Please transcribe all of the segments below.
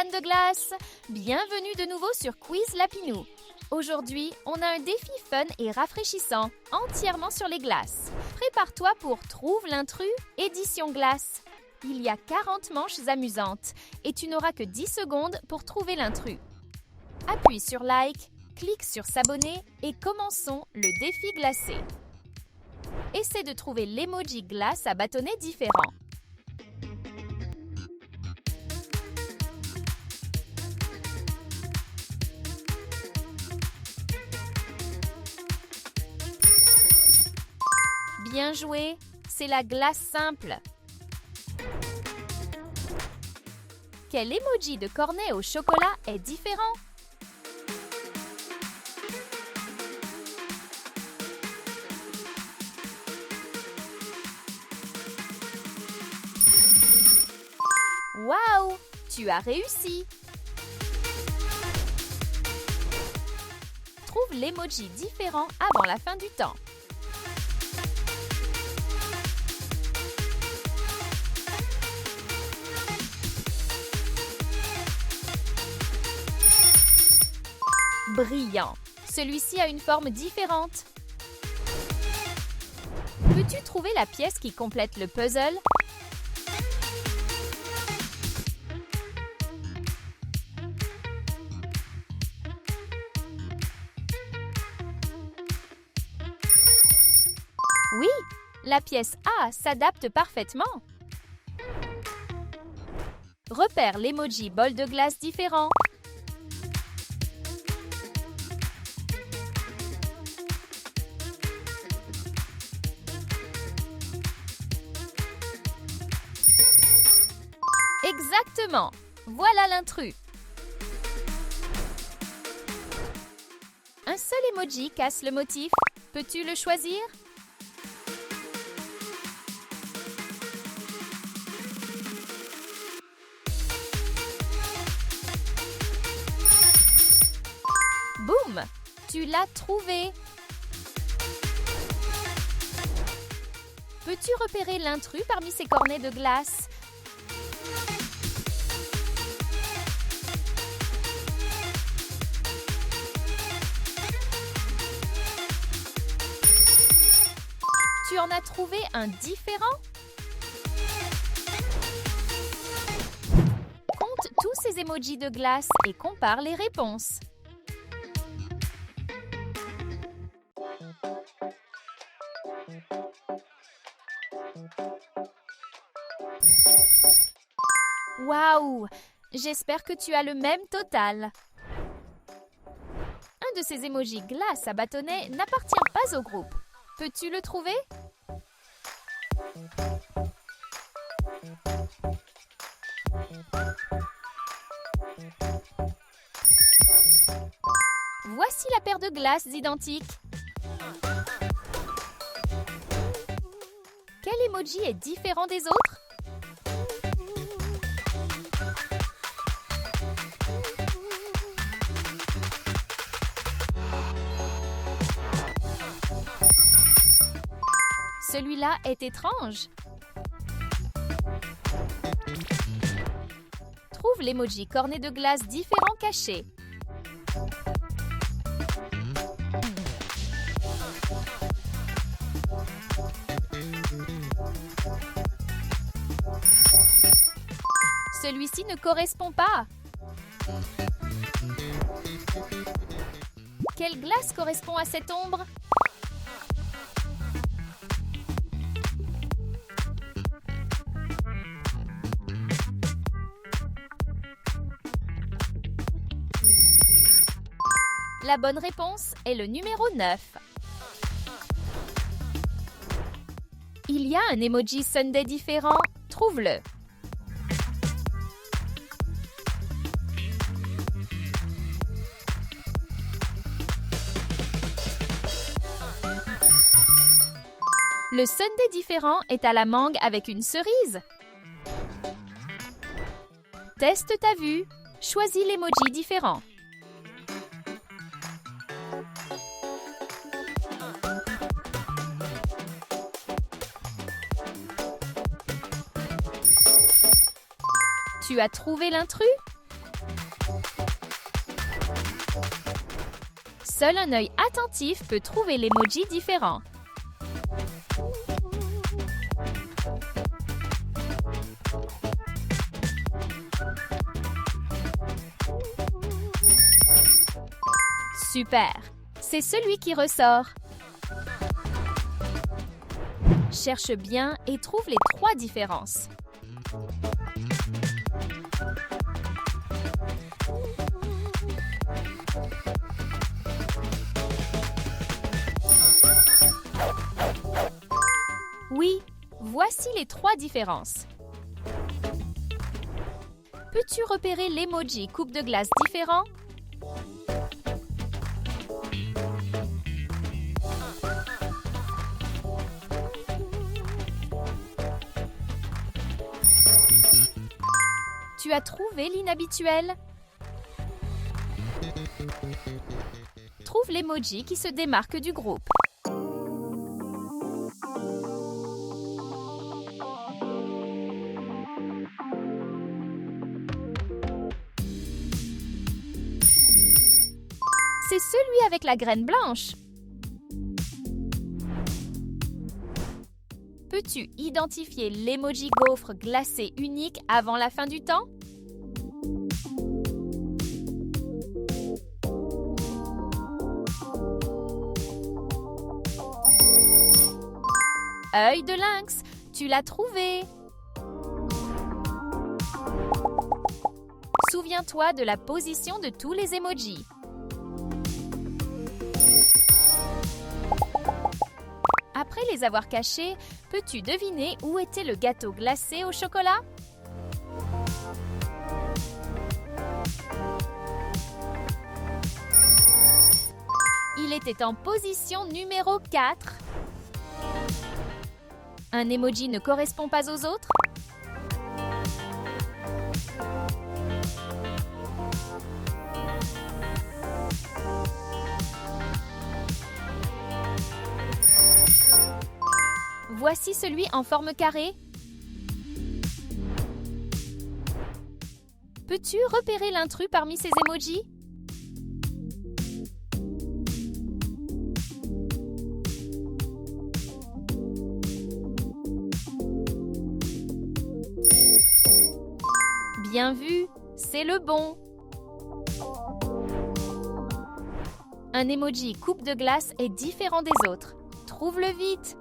fans de glace! Bienvenue de nouveau sur Quiz Lapinou. Aujourd'hui, on a un défi fun et rafraîchissant, entièrement sur les glaces. Prépare-toi pour Trouve l'intrus, édition glace. Il y a 40 manches amusantes et tu n'auras que 10 secondes pour trouver l'intrus. Appuie sur like, clique sur s'abonner et commençons le défi glacé. Essaie de trouver l'emoji glace à bâtonnets différents. Bien joué, c'est la glace simple. Quel emoji de cornet au chocolat est différent? Waouh! Tu as réussi! Trouve l'emoji différent avant la fin du temps. Brillant! Celui-ci a une forme différente. Peux-tu trouver la pièce qui complète le puzzle? Oui, la pièce A s'adapte parfaitement. Repère l'emoji bol de glace différent. Exactement! Voilà l'intrus. Un seul emoji casse le motif. Peux-tu le choisir? Boum! Tu l'as trouvé! Peux-tu repérer l'intrus parmi ces cornets de glace? Tu en as trouvé un différent? Compte tous ces emojis de glace et compare les réponses. Waouh! J'espère que tu as le même total. Un de ces emojis glace à bâtonnet n'appartient pas au groupe. Peux-tu le trouver? Voici la paire de glaces identiques. Quel emoji est différent des autres? Celui-là est étrange. Trouve l'emoji cornet de glace différent caché. Celui-ci ne correspond pas. Quelle glace correspond à cette ombre? La bonne réponse est le numéro 9. Il y a un emoji Sunday différent. Trouve-le. Le Sunday différent est à la mangue avec une cerise. Teste ta vue. Choisis l'emoji différent. Tu as trouvé l'intrus? Seul un œil attentif peut trouver l'emoji différent. Super! C'est celui qui ressort. Cherche bien et trouve les 3 différences. Oui, voici les 3 différences. Peux-tu repérer l'emoji coupe de glace différent? Tu as trouvé l'inhabituel? Trouve l'emoji qui se démarque du groupe. C'est celui avec la graine blanche. Peux-tu identifier l'emoji gaufre glacé unique avant la fin du temps? Œil de lynx, tu l'as trouvé! Souviens-toi de la position de tous les emojis. Après les avoir cachés, peux-tu deviner où était le gâteau glacé au chocolat? Il était en position numéro 4. Un emoji ne correspond pas aux autres? Voici celui en forme carrée. Peux-tu repérer l'intrus parmi ces emojis? Bien vu, c'est le bon. Un emoji coupe de glace est différent des autres. Trouve-le vite.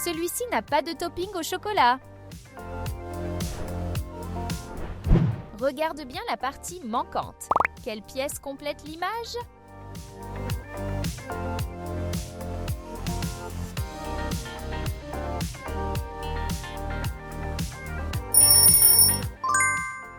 Celui-ci n'a pas de topping au chocolat. Regarde bien la partie manquante. Quelle pièce complète l'image?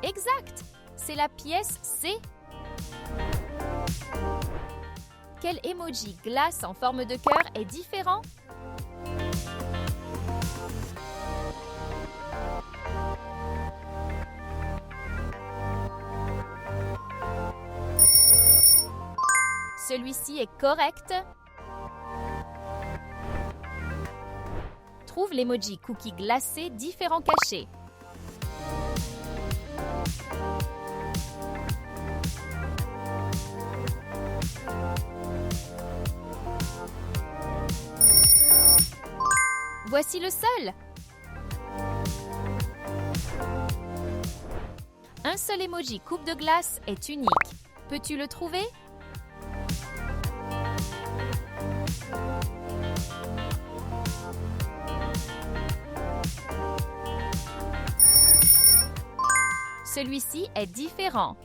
Exact! C'est la pièce C. Quel emoji glace en forme de cœur est différent? Celui-ci est correct. Trouve l'emoji cookie glacé différent caché. Voici le seul. Un seul emoji coupe de glace est unique. Peux-tu le trouver? Celui-ci est différent.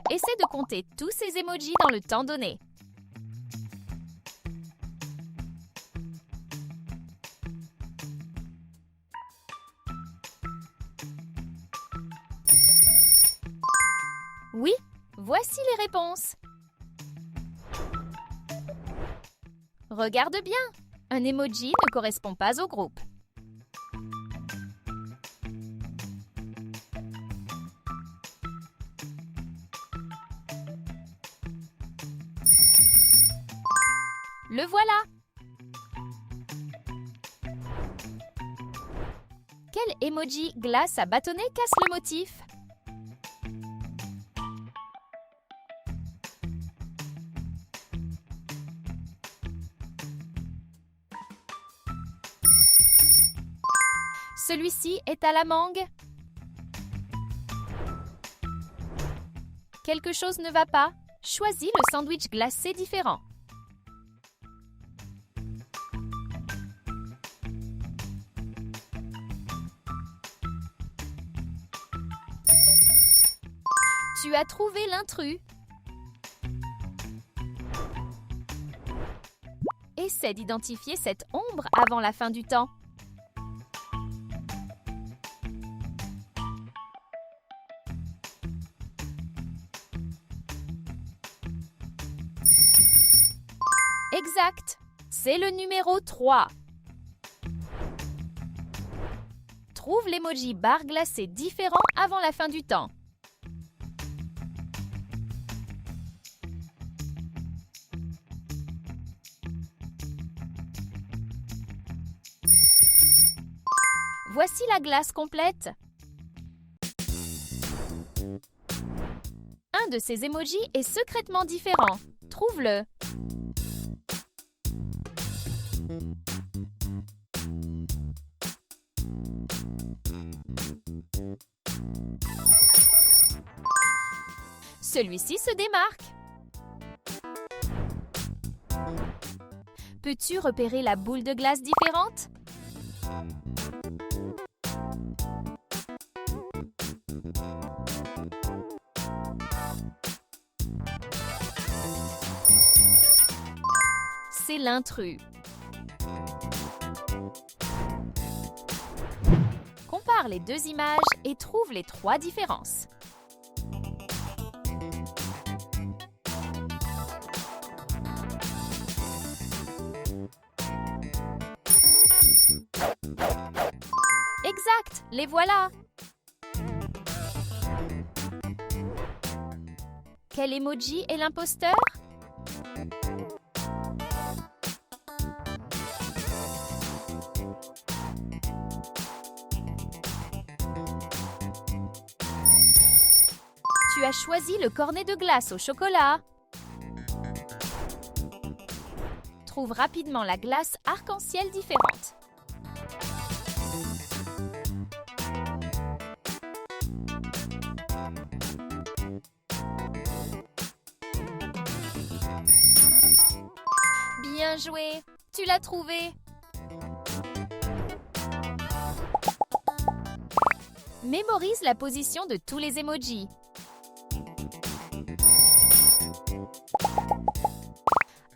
Essaie de compter tous ces emojis dans le temps donné. Oui, voici les réponses. Regarde bien, un emoji ne correspond pas au groupe. Le voilà! Quel emoji glace à bâtonnet casse le motif? Celui-ci est à la mangue. Quelque chose ne va pas? Choisis le sandwich glacé différent. Tu as trouvé l'intrus. Essaie d'identifier cette ombre avant la fin du temps. Exact, c'est le numéro 3. Trouve l'emoji barre glacée différent avant la fin du temps. Voici la glace complète. Un de ces emojis est secrètement différent. Trouve-le. Celui-ci se démarque. Peux-tu repérer la boule de glace différente? C'est l'intrus. Compare les deux images et trouve les 3 différences. Exact, les voilà! Quel emoji est l'imposteur? Tu as choisi le cornet de glace au chocolat. Trouve rapidement la glace arc-en-ciel différente. Bien joué, tu l'as trouvé. Mémorise la position de tous les emojis.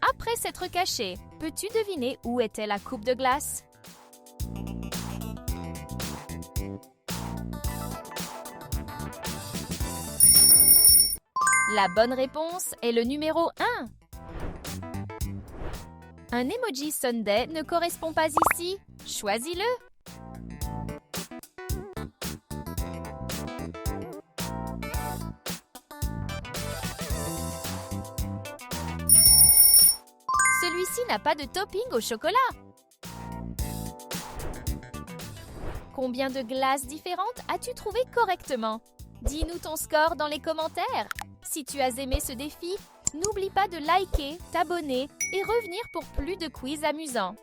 Après s'être caché, peux-tu deviner où était la coupe de glace? La bonne réponse est le numéro 1. Un emoji Sunday ne correspond pas ici. Choisis-le. Celui-ci n'a pas de topping au chocolat. Combien de glaces différentes as-tu trouvé correctement? Dis-nous ton score dans les commentaires. Si tu as aimé ce défi, n'oublie pas de liker, t'abonner et revenir pour plus de quiz amusants.